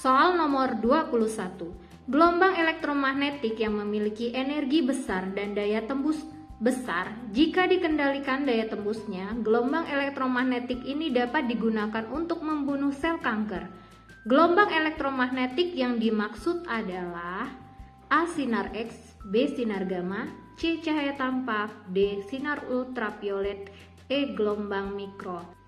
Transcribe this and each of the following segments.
Soal nomor 21. Gelombang elektromagnetik yang memiliki energi besar dan daya tembus besar, jika dikendalikan daya tembusnya, gelombang elektromagnetik ini dapat digunakan untuk membunuh sel kanker. Gelombang elektromagnetik yang dimaksud adalah A. Sinar X, B. Sinar gamma, C. Cahaya tampak, D. Sinar ultraviolet, E. Gelombang mikro.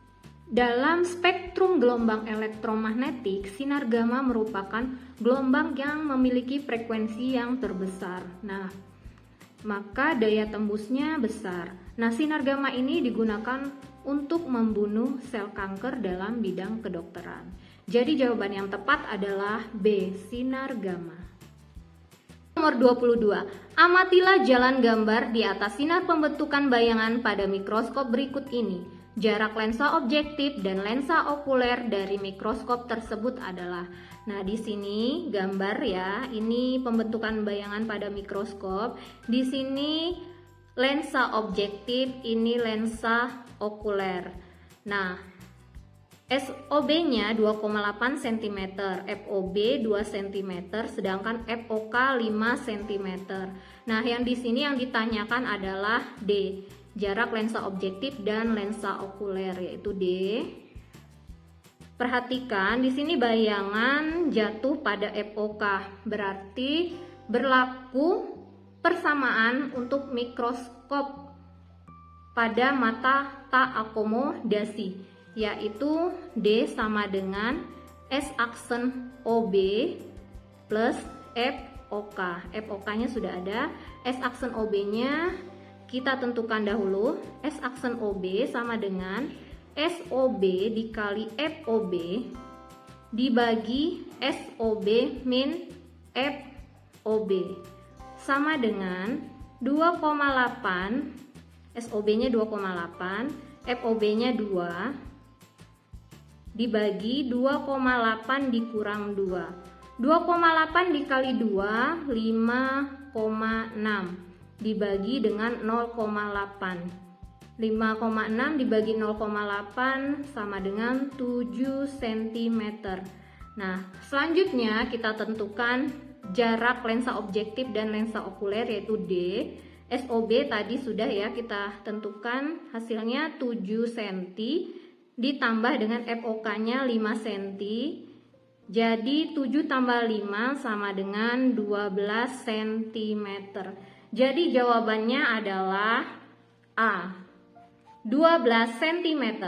Dalam spektrum gelombang elektromagnetik, sinar gamma merupakan gelombang yang memiliki frekuensi yang terbesar. Nah, maka daya tembusnya besar. Nah, sinar gamma ini digunakan untuk membunuh sel kanker dalam bidang kedokteran. Jadi jawaban yang tepat adalah B, sinar gamma. Nomor 22. Amatilah jalan gambar di atas sinar pembentukan bayangan pada mikroskop berikut ini. Jarak lensa objektif dan lensa okuler dari mikroskop tersebut adalah. Nah, di sini gambar ya, ini pembentukan bayangan pada mikroskop. Di sini lensa objektif, ini lensa okuler. Nah, SOB-nya 2,8 cm, FOB 2 cm, sedangkan FOK 5 cm. Nah, yang di sini yang ditanyakan adalah D, jarak lensa objektif dan lensa okuler, yaitu D. Perhatikan di sini bayangan jatuh pada FOK, berarti berlaku persamaan untuk mikroskop pada mata tak akomodasi, yaitu D sama dengan S aksen OB plus FOK. FOK-nya sudah ada, S aksen OB-nya kita tentukan dahulu. S aksen OB sama dengan SOB dikali FOB dibagi SOB min FOB sama dengan 2,8. SOB-nya 2,8, FOB-nya 2 dibagi 2,8 dikurang 2. 2,8 dikali 2 5,6 dibagi dengan 0,8. 5,6 dibagi 0,8 sama dengan 7 cm. Nah, selanjutnya kita tentukan jarak lensa objektif dan lensa okuler, yaitu D. SOB tadi sudah ya kita tentukan, hasilnya 7 cm ditambah dengan FOK-nya 5 cm. Jadi 7 tambah 5 sama dengan 12 cm. Jadi jawabannya adalah A, 12 cm.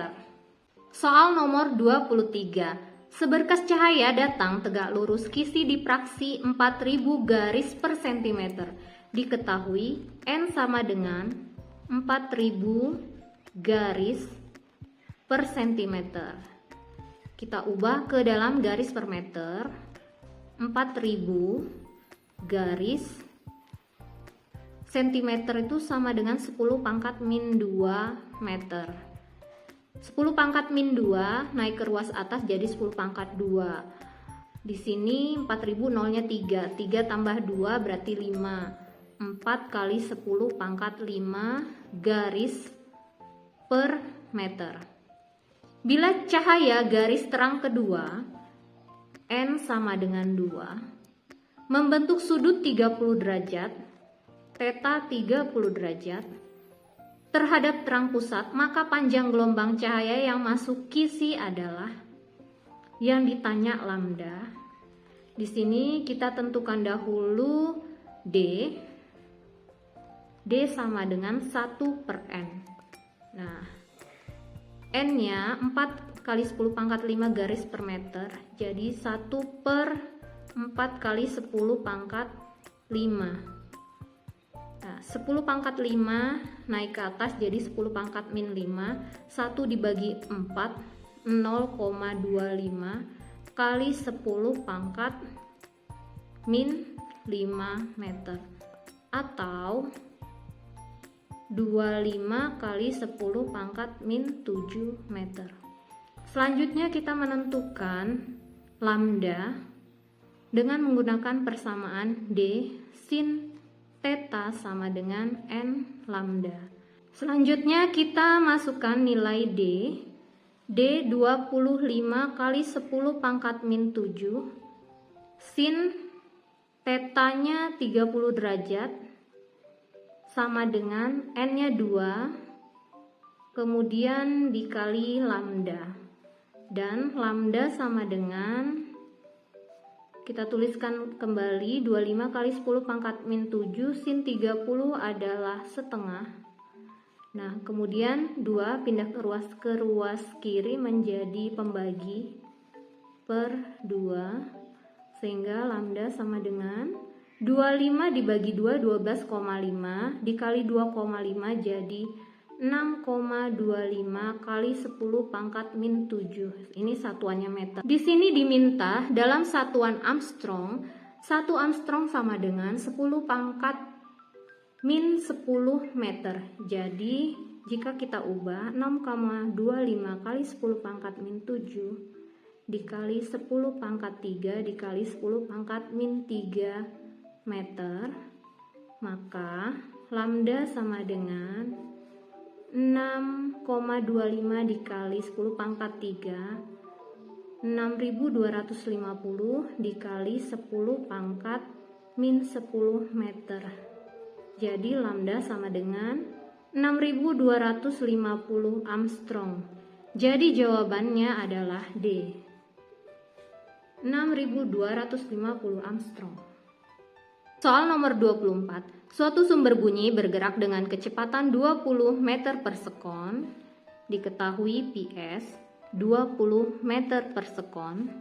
Soal nomor 23. Seberkas cahaya datang tegak lurus kisi difraksi 4000 garis per cm. Diketahui N sama dengan 4000 garis per cm. Kita ubah ke dalam garis per meter. 4000 garis cm itu sama dengan 10 pangkat min 2 meter. 10 pangkat min 2 naik ke ruas atas jadi 10 pangkat 2. Di sini 4000 nolnya 3. 3 tambah 2 berarti 5. 4 kali 10 pangkat 5 garis per meter. Bila cahaya garis terang kedua N sama dengan 2 membentuk sudut 30 derajat, theta 30 derajat terhadap terang pusat, maka panjang gelombang cahaya yang masuk kisi adalah, yang ditanya lambda. Di sini kita tentukan dahulu D. D sama dengan 1 per N. Nah, N-nya 4 kali 10 pangkat 5 garis per meter, jadi 1 per 4 kali 10 pangkat 5. Nah, 10 pangkat 5 naik ke atas jadi 10 pangkat min 5. 1 dibagi 4, 0,25 kali 10 pangkat min 5 meter. Atau 25 kali 10 pangkat min 7 meter. Selanjutnya kita menentukan lambda dengan menggunakan persamaan D sin theta sama dengan N lambda. Selanjutnya kita masukkan nilai D 25 kali 10 pangkat min 7 sin tetanya 30 derajat sama dengan n-nya 2, kemudian dikali lambda. Dan lambda sama dengan, kita tuliskan kembali, 25 kali 10 pangkat min 7, sin 30 adalah setengah. Nah, kemudian 2 pindah ke ruas kiri menjadi pembagi per 2, sehingga lambda sama dengan 25 dibagi 2, 12,5 dikali 2,5 jadi 6,25 kali 10 pangkat min 7. Ini satuannya meter. Di sini diminta dalam satuan Armstrong, 1 Armstrong sama dengan 10 pangkat min 10 meter. Jadi jika kita ubah 6,25 kali 10 pangkat min 7 dikali 10 pangkat 3 dikali 10 pangkat min 3 meter, maka lambda sama dengan 6,25 dikali 10 pangkat 3, 6250 dikali 10 pangkat min 10 meter. Jadi lambda sama dengan 6250 Armstrong. Jadi jawabannya adalah D. 6250 Armstrong. Soal nomor 24. Suatu sumber bunyi bergerak dengan kecepatan 20 meter per sekon. Diketahui PS 20 meter per sekon.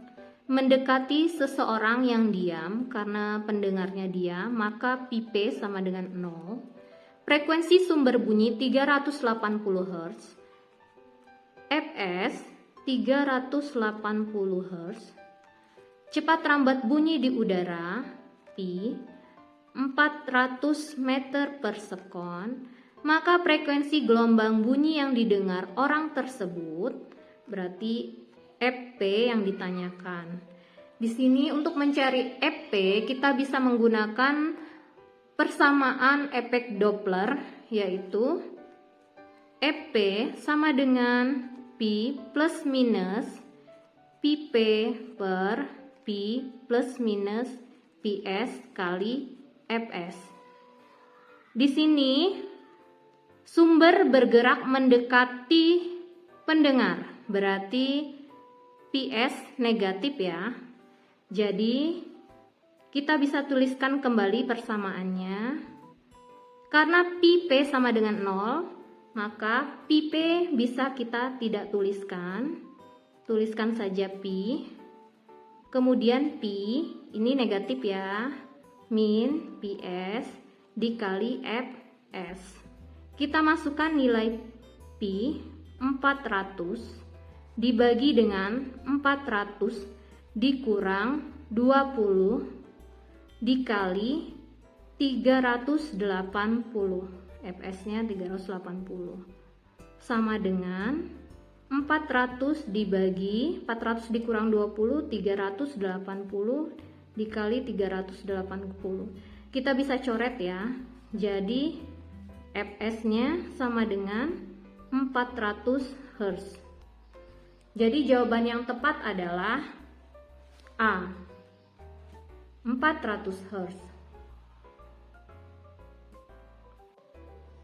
Mendekati seseorang yang diam karena pendengarnya diam, maka pp sama dengan 0. Frekuensi sumber bunyi 380 Hz. Fs 380 Hz. Cepat rambat bunyi di udara pi 400 meter per sekon, maka frekuensi gelombang bunyi yang didengar orang tersebut berarti Fp yang ditanyakan. Di sini untuk mencari Fp kita bisa menggunakan persamaan efek Doppler, yaitu Fp sama dengan pi plus minus Pp per pi plus minus Ps kali Fs. Di sini sumber bergerak mendekati pendengar, berarti Ps negatif ya. Jadi kita bisa tuliskan kembali persamaannya. Karena pp sama dengan 0, maka pp bisa kita tidak tuliskan. Tuliskan saja pi. Kemudian pi ini negatif ya, min Ps dikali Fs. Kita masukkan nilai pi 400 dibagi dengan 400 dikurang 20 dikali 380. Fs nya 380 sama dengan 400 dibagi 400 dikurang 20, 380 dikali 380. Kita bisa coret ya. Jadi Fs nya sama dengan 400 Hz. Jadi jawaban yang tepat adalah A, 400 Hz.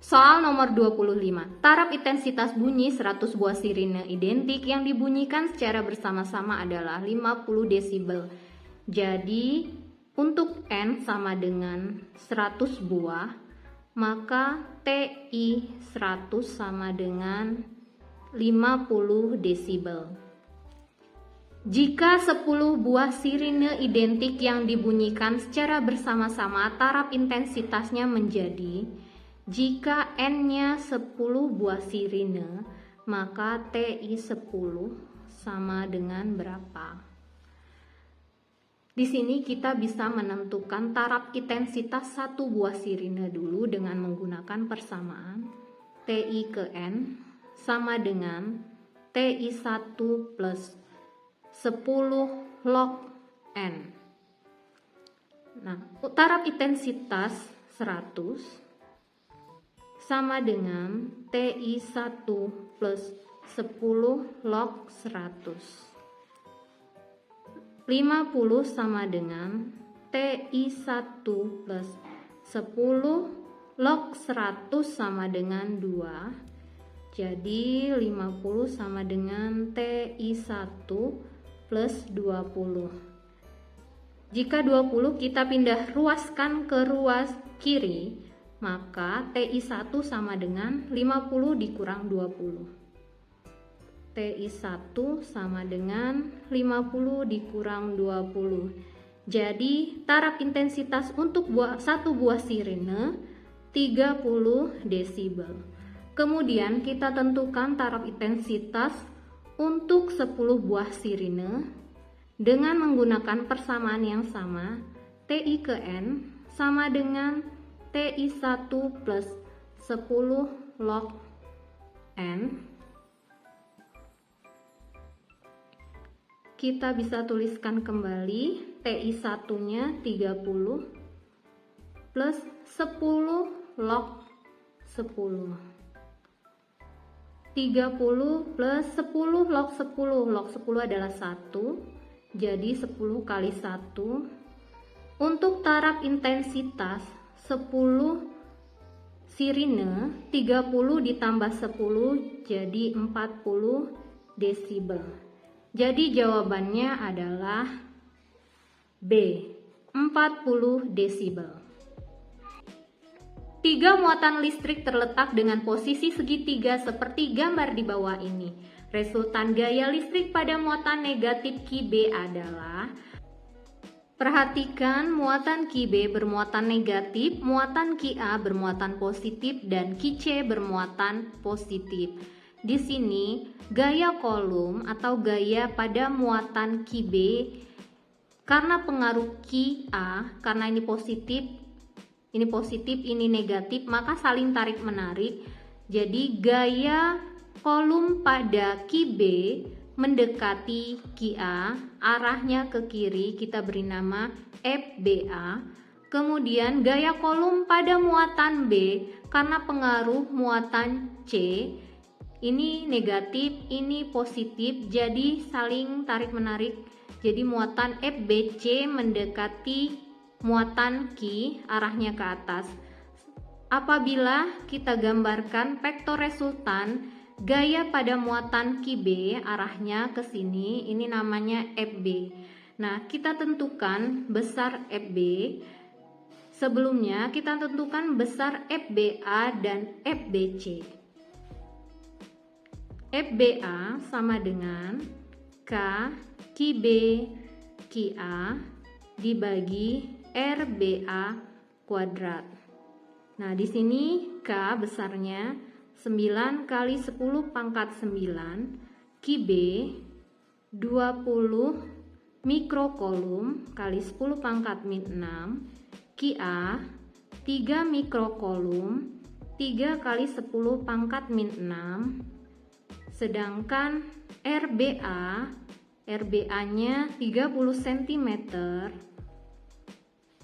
Soal nomor 25. Taraf intensitas bunyi 100 buah sirine identik yang dibunyikan secara bersama-sama adalah 50 desibel. Jadi untuk N sama dengan 100 buah, maka TI 100 sama dengan 50 desibel. Jika 10 buah sirine identik yang dibunyikan secara bersama-sama, taraf intensitasnya menjadi, jika N-nya 10 buah sirine, maka TI 10 sama dengan berapa? Di sini kita bisa menentukan taraf intensitas satu buah sirine dulu dengan menggunakan persamaan TI ke N sama dengan TI 1 plus 10 log N. Nah, taraf intensitas 100 sama dengan TI 1 plus 10 log 100. 50 sama dengan TI1 plus 10 log 100 sama dengan 2. Jadi 50 sama dengan TI1 plus 20. Jika 20 kita pindah ruaskan ke ruas kiri, maka TI1 sama dengan 50 dikurang 20. TI1 sama dengan 50 dikurang 20. Jadi taraf intensitas untuk satu buah sirine 30 desibel. Kemudian kita tentukan taraf intensitas untuk 10 buah sirine dengan menggunakan persamaan yang sama. TI ke N sama dengan TI1 plus 10 log N. Kita bisa tuliskan kembali TI1 nya 30 plus 10 log 10. 30 plus 10 log 10. Log 10 adalah 1, jadi 10 kali 1. Untuk taraf intensitas 10 sirine, 30 ditambah 10 jadi 40 desibel. Jadi jawabannya adalah B, 40 desibel. 3 muatan listrik terletak dengan posisi segitiga seperti gambar di bawah ini. Resultan gaya listrik pada muatan negatif QB adalah, perhatikan muatan QB bermuatan negatif, muatan QA bermuatan positif, dan QC bermuatan positif. Di sini gaya kolom atau gaya pada muatan QB karena pengaruh QA, karena ini positif, ini negatif, maka saling tarik menarik. Jadi gaya kolom pada QB mendekati QA, arahnya ke kiri, kita beri nama FBA. Kemudian gaya kolom pada muatan B karena pengaruh muatan C, ini negatif, ini positif, jadi saling tarik menarik. Jadi muatan FBC mendekati muatan Q, arahnya ke atas. Apabila kita gambarkan vektor resultan gaya pada muatan QB, arahnya ke sini, ini namanya FB. Nah, kita tentukan besar FB. Sebelumnya kita tentukan besar FBA dan FBC. FBA sama dengan K QB QA dibagi RBA kuadrat. Nah, di sini K besarnya 9 kali 10 pangkat 9, QB 20 mikrokolom kali 10 pangkat min 6, QA 3 mikrokolom 3 kali 10 pangkat min 6, sedangkan RBA-nya 30 cm.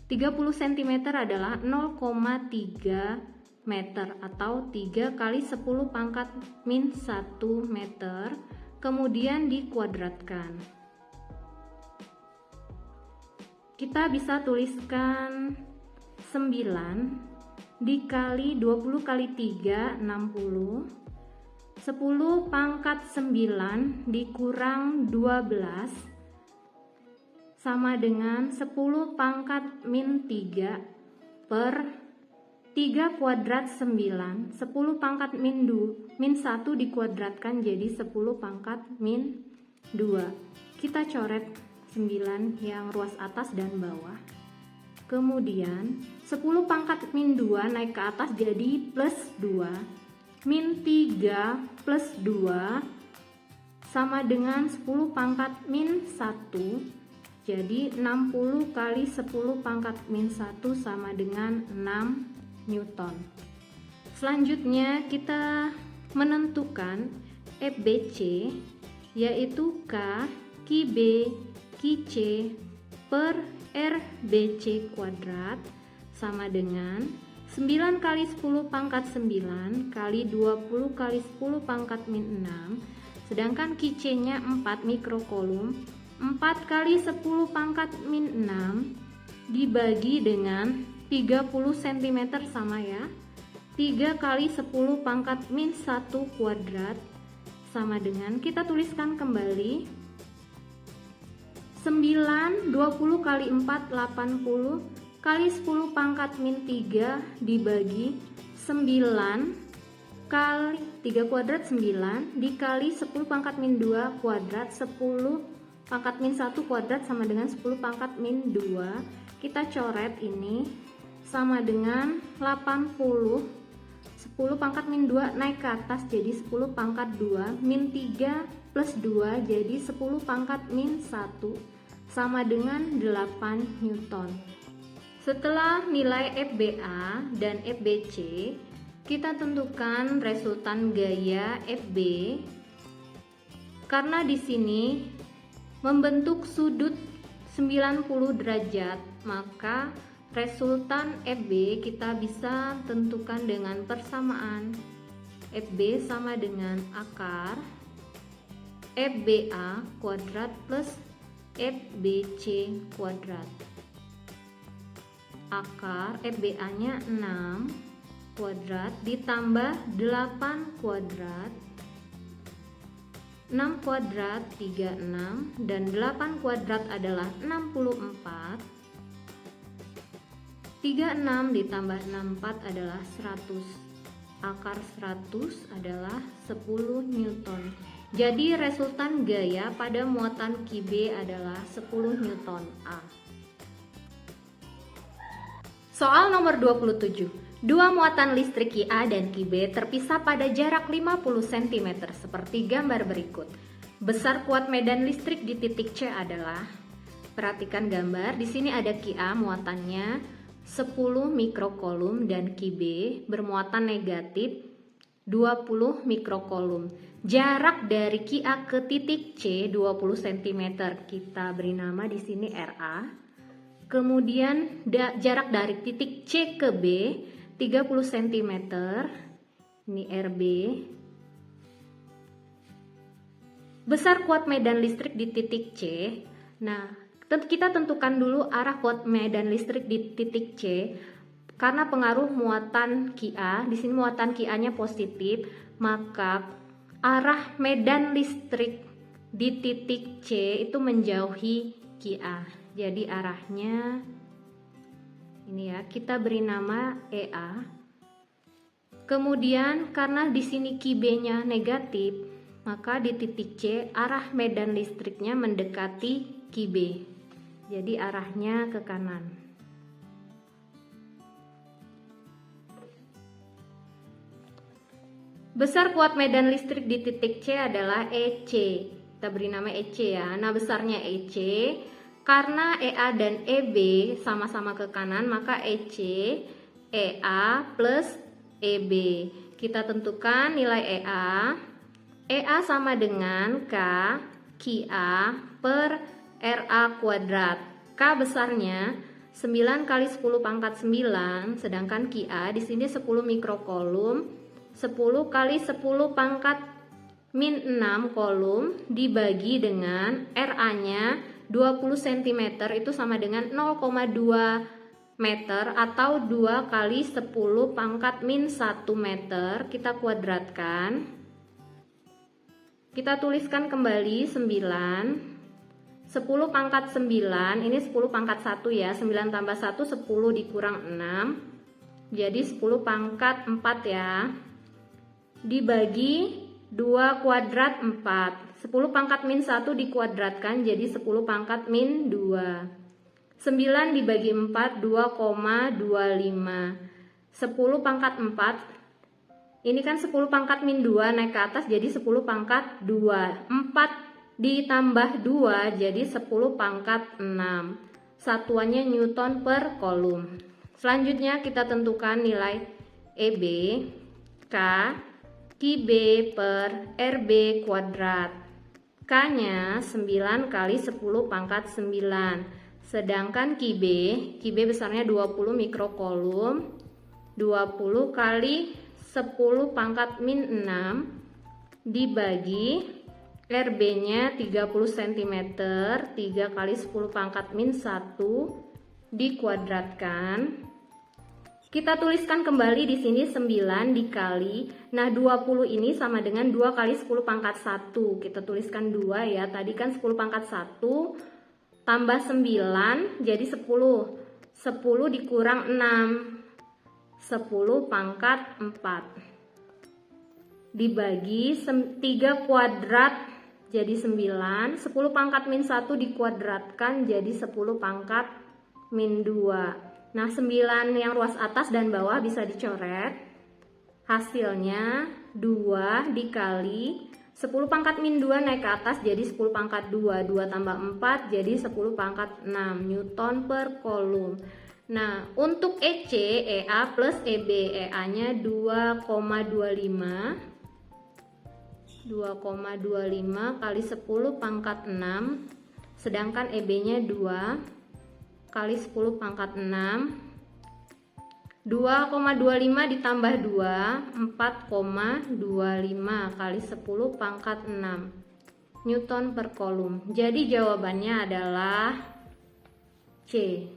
30 cm adalah 0,3 meter atau 3 kali 10 pangkat min 1 meter, kemudian dikuadratkan. Kita bisa tuliskan 9 dikali 20 kali 3, 60. 10 pangkat 9 dikurang 12 sama dengan 10 pangkat min 3 per 3 kuadrat 9. 10 pangkat min 1 dikuadratkan jadi 10 pangkat min 2. Kita coret 9 yang ruas atas dan bawah. Kemudian 10 pangkat min 2 naik ke atas jadi plus 2. Min 3 plus 2 sama dengan 10 pangkat min 1. Jadi 60 kali 10 pangkat min 1 sama dengan 6 Newton. Selanjutnya kita menentukan FBC, yaitu K QB QC per RBC kuadrat sama dengan 9 kali 10 pangkat 9 kali 20 kali 10 pangkat min 6, sedangkan QC nya 4 mikrokolom 4 kali 10 pangkat min 6 dibagi dengan 30 cm sama ya. 3 kali 10 pangkat min 1 kuadrat sama dengan, kita tuliskan kembali, 9, 20 kali 4, 80 kali 10 pangkat min 3 dibagi 9 kali 3 kuadrat 9 dikali 10 pangkat min 2 kuadrat 10 pangkat min 1 kuadrat sama dengan 10 pangkat min 2. Kita coret ini sama dengan 80. 10 pangkat min 2 naik ke atas jadi 10 pangkat 2 min 3 plus 2 jadi 10 pangkat min 1 sama dengan 8 Newton. Setelah nilai FBA dan FBC, kita tentukan resultan gaya FB. Karena di sini membentuk sudut 90 derajat, maka resultan FB kita bisa tentukan dengan persamaan. FB sama dengan akar FBA kuadrat plus FBC kuadrat. Akar FBA nya 6 kuadrat ditambah 8 kuadrat, 6 kuadrat 36 dan 8 kuadrat adalah 64. 36 ditambah 64 adalah 100. Akar 100 adalah 10 Newton. Jadi resultan gaya pada muatan QB adalah 10 Newton A. Soal nomor 27. Dua muatan listrik QA dan QB terpisah pada jarak 50 cm seperti gambar berikut. Besar kuat medan listrik di titik C adalah, perhatikan gambar, di sini ada QA muatannya 10 mikrokulum dan QB bermuatan negatif 20 mikrokulum. Jarak dari QA ke titik C 20 cm. Kita beri nama di sini RA. Kemudian jarak dari titik C ke B 30 cm, ini RB. Besar kuat medan listrik di titik C. Nah, kita tentukan dulu arah kuat medan listrik di titik C. Karena pengaruh muatan QA, di sini muatan QA-nya positif, maka arah medan listrik di titik C itu menjauhi QA. Jadi arahnya ini ya, kita beri nama EA. Kemudian karena di sini QB-nya negatif, maka di titik C arah medan listriknya mendekati QB. Jadi arahnya ke kanan. Besar kuat medan listrik di titik C adalah EC. Kita beri nama EC ya. Nah, besarnya EC. Karena EA dan EB sama-sama ke kanan, maka EC, EA plus EB. Kita tentukan nilai EA. EA sama dengan K QA per RA kuadrat. K besarnya 9 kali 10 pangkat 9, sedangkan QA di sini 10 mikrokulum. 10 kali 10 pangkat min 6 kolom dibagi dengan RA-nya 20 cm itu sama dengan 0,2 meter atau 2 kali 10 pangkat min 1 meter. Kita kuadratkan. Kita tuliskan kembali 9. 10 pangkat 9, ini 10 pangkat 1 ya. 9 tambah 1, 10 dikurang 6. Jadi 10 pangkat 4 ya. Dibagi 2 kuadrat 4. 10 pangkat min 1 dikuadratkan jadi 10 pangkat min 2. 9 dibagi 4 2,25. 10 pangkat 4. Ini kan 10 pangkat min 2 naik ke atas jadi 10 pangkat 2. 4 ditambah 2 jadi 10 pangkat 6. Satuannya Newton per kolom. Selanjutnya kita tentukan nilai EB. K QB per RB kuadrat. K-nya 9 kali 10 pangkat 9. Sedangkan QB besarnya 20 mikrokulum. 20 kali 10 pangkat min 6 dibagi RB-nya 30 cm, 3 kali 10 pangkat min 1 dikuadratkan. Kita tuliskan kembali di sini 9 dikali. Nah, 20 ini sama dengan 2 kali 10 pangkat 1. Kita tuliskan 2 ya. Tadi kan 10 pangkat 1 tambah 9 jadi 10. 10 dikurang 6. 10 pangkat 4. Dibagi 3 kuadrat jadi 9, 10 pangkat min 1 dikuadratkan jadi 10 pangkat min 2. Nah, 9 yang ruas atas dan bawah bisa dicoret. Hasilnya 2 dikali 10 pangkat min 2 naik ke atas jadi 10 pangkat 2. 2 tambah 4 jadi 10 pangkat 6 Newton per Coulomb. Nah, untuk EC, EA plus EB, EA-nya 2,25 kali 10 pangkat 6, sedangkan EB-nya 2 kali 10 pangkat 6. 2,25 ditambah 2, 4,25 kali 10 pangkat 6 Newton per Coulomb. Jadi jawabannya adalah C.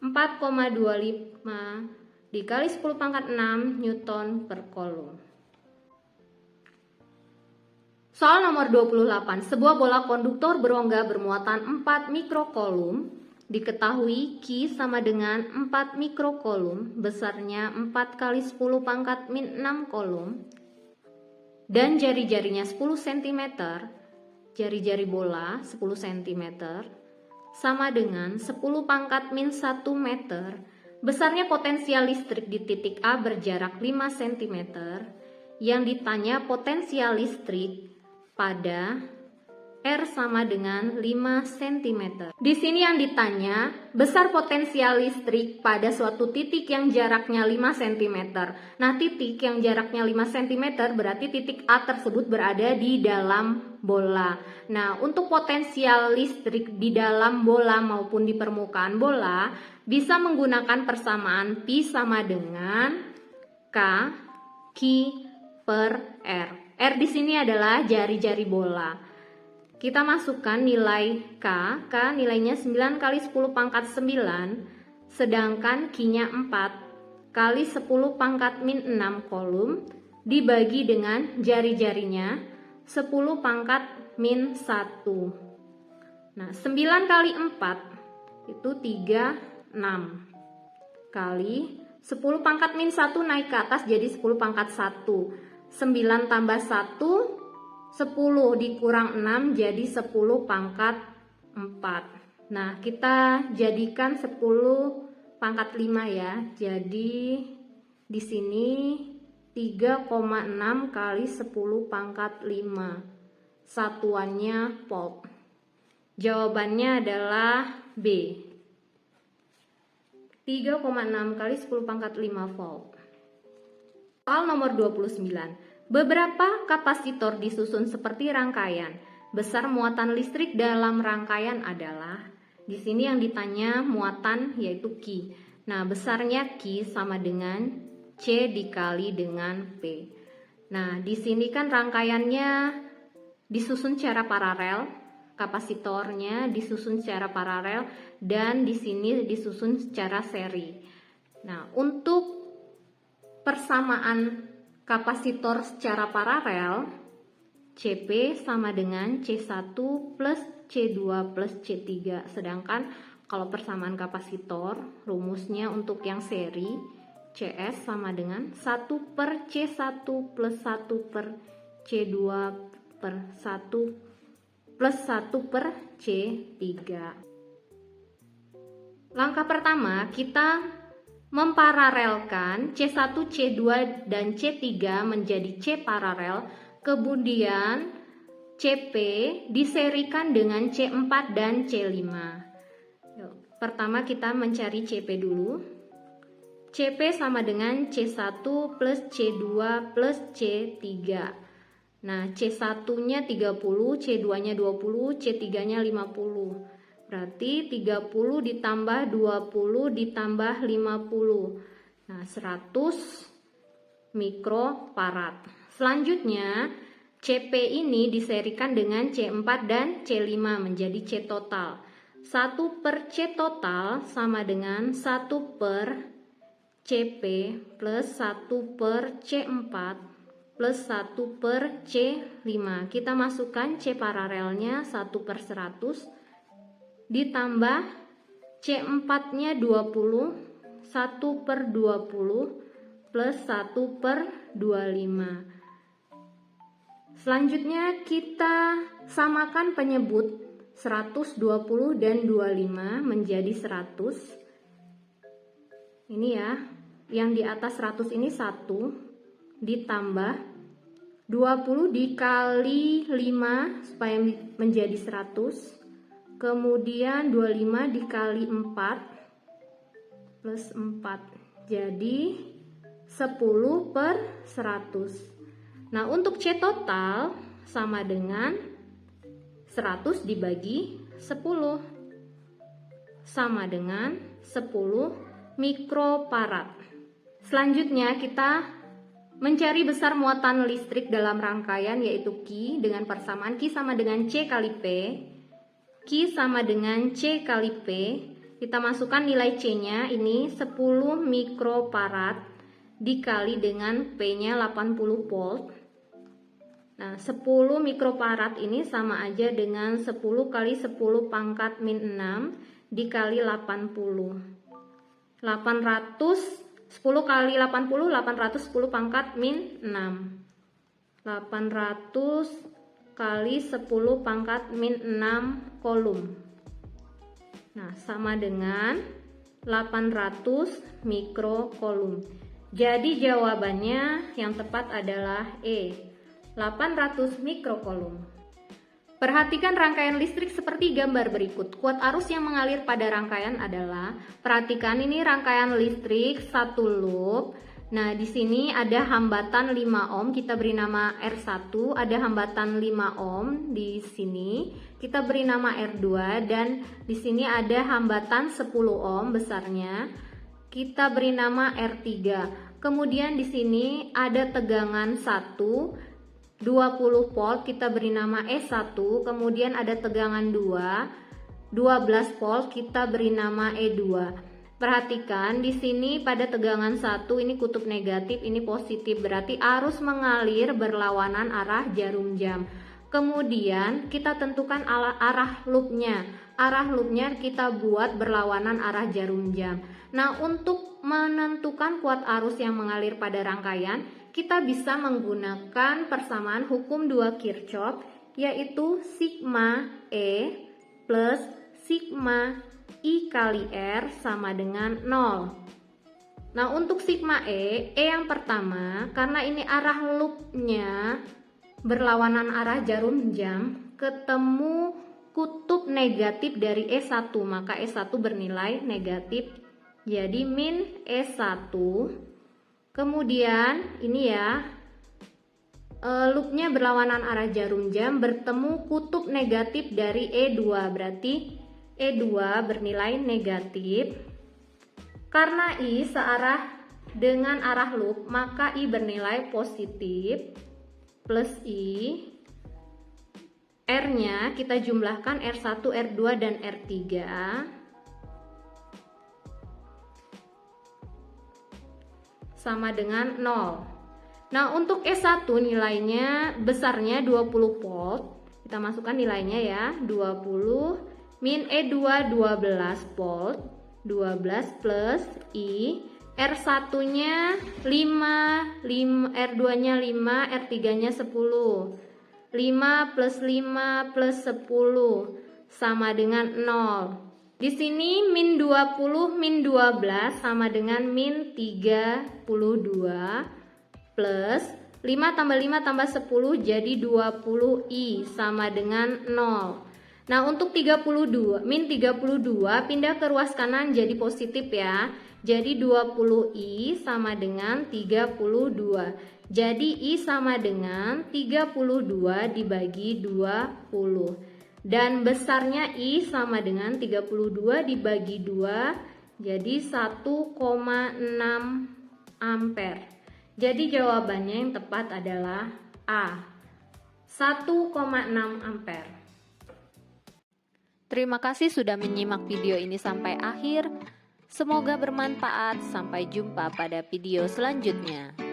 4,25 dikali 10 pangkat 6 Newton per Coulomb. Soal nomor 28, sebuah bola konduktor berongga bermuatan 4 mikrocoulomb. Diketahui Q sama dengan 4 mikrocoulomb, besarnya 4 kali 10 pangkat min 6 coulomb. Dan jari-jarinya 10 cm, jari-jari bola 10 cm, sama dengan 10 pangkat min 1 meter. Besarnya potensial listrik di titik A berjarak 5 cm. Yang ditanya potensial listrik pada R sama dengan 5 cm. Di sini yang ditanya besar potensial listrik pada suatu titik yang jaraknya 5 cm. Nah, titik yang jaraknya 5 cm berarti titik A tersebut berada di dalam bola. Nah, untuk potensial listrik di dalam bola maupun di permukaan bola bisa menggunakan persamaan P sama dengan K Q per R. R di sini adalah jari-jari bola. Kita masukkan nilai K nilainya 9 kali 10 pangkat 9, sedangkan Q-nya 4 kali 10 pangkat min 6 coulomb, dibagi dengan jari-jarinya 10 pangkat min 1. Nah, 9 kali 4 itu 36 kali 10 pangkat min 1 naik ke atas jadi 10 pangkat 1. 9 tambah 1, 10 dikurang 6 jadi 10 pangkat 4. Nah, kita jadikan 10 pangkat 5 ya. Jadi di sini 3,6 kali 10 pangkat 5. Satuannya volt. Jawabannya adalah B. 3,6 kali 10 pangkat 5 volt. Soal nomor 29. Beberapa kapasitor disusun seperti rangkaian. Besar muatan listrik dalam rangkaian adalah, di sini yang ditanya muatan yaitu Q. Nah, besarnya Q sama dengan C dikali dengan P. Nah, di sini kan rangkaiannya disusun secara paralel, kapasitornya disusun secara paralel, dan di sini disusun secara seri. Nah, untuk persamaan kapasitor secara paralel, CP sama dengan C1 plus C2 plus C3. Sedangkan kalau persamaan kapasitor, rumusnya untuk yang seri, CS sama dengan 1 per C1 plus 1 per C2 per 1 plus 1 per C3. Langkah pertama, kita memparalelkan C1, C2, dan C3 menjadi C paralel, kemudian CP diserikan dengan C4 dan C5. Pertama kita mencari CP dulu. CP sama dengan C1 plus C2 plus C3. Nah, C1-nya 30, C2-nya 20, C3-nya 50. Berarti 30 ditambah 20 ditambah 50. Nah, 100 mikrofarad. Selanjutnya, CP ini diserikan dengan C4 dan C5 menjadi C total. 1 per C total sama dengan 1 per CP plus 1 per C4 plus 1 per C5. Kita masukkan C paralelnya 1 per 100 ditambah C4-nya 20, 1 per 20 plus 1 per 25. Selanjutnya kita samakan penyebut 120 dan 25 menjadi 100. Ini ya, yang di atas 100 ini 1 ditambah 20 dikali 5 supaya menjadi 100. Kemudian 25 dikali 4 plus 4. Jadi 10 per 100. Nah, untuk C total sama dengan 100 dibagi 10 sama dengan 10 mikrofarad. Selanjutnya kita mencari besar muatan listrik dalam rangkaian yaitu Q dengan persamaan Q sama dengan C kali P. Q sama dengan C kali P. Kita masukkan nilai C-nya ini 10 mikrofarad dikali dengan P-nya 80 volt. Nah, 10 mikrofarad ini sama aja dengan 10 kali 10 pangkat min 6 dikali 80. 10 kali 80, 810 pangkat min 6. 800 kali 10 pangkat min 6 kolom. Nah, sama dengan 800 mikrokolom. Jadi jawabannya yang tepat adalah E. 800 mikrokolom. Perhatikan rangkaian listrik seperti gambar berikut. Kuat arus yang mengalir pada rangkaian adalah, perhatikan ini rangkaian listrik satu loop. Nah, di sini ada hambatan 5 ohm, kita beri nama R1, ada hambatan 5 ohm di sini, kita beri nama R2 dan di sini ada hambatan 10 ohm besarnya, kita beri nama R3. Kemudian di sini ada tegangan 1 20 volt, kita beri nama E1, kemudian ada tegangan 2 12 volt, kita beri nama E2. Perhatikan di sini pada tegangan 1 ini kutub negatif, ini positif, berarti arus mengalir berlawanan arah jarum jam. Kemudian kita tentukan arah loopnya. Arah loopnya kita buat berlawanan arah jarum jam. Nah, untuk menentukan kuat arus yang mengalir pada rangkaian, kita bisa menggunakan persamaan hukum 2 Kirchhoff, yaitu sigma E plus sigma I kali R sama dengan 0. Nah, untuk sigma E yang pertama, karena ini arah loopnya berlawanan arah jarum jam, ketemu kutub negatif dari E1, maka E1 bernilai negatif, jadi min E1. Kemudian ini ya, loopnya berlawanan arah jarum jam, bertemu kutub negatif dari E2, berarti E2 bernilai negatif. Karena I searah dengan arah loop, maka I bernilai positif plus I. R-nya kita jumlahkan R1, R2, dan R3. Sama dengan 0. Nah, untuk E1 nilainya besarnya 20 volt. Kita masukkan nilainya ya, 20 min E2 12 volt. 12 plus I. R1-nya 5, R2-nya 5, R3-nya 10. 5 plus 5 plus 10 sama dengan 0. Di sini min 20 min 12 sama dengan min 32 plus 5 tambah 5 tambah 10 jadi 20I sama dengan 0. Nah, untuk 32, min 32 pindah ke ruas kanan jadi positif ya. Jadi 20I sama dengan 32. Jadi I sama dengan 32 dibagi 20. Dan besarnya I sama dengan 32 dibagi 2, jadi 1,6 ampere. Jadi jawabannya yang tepat adalah A. 1,6 ampere. Terima kasih sudah menyimak video ini sampai akhir. Semoga bermanfaat. Sampai jumpa pada video selanjutnya.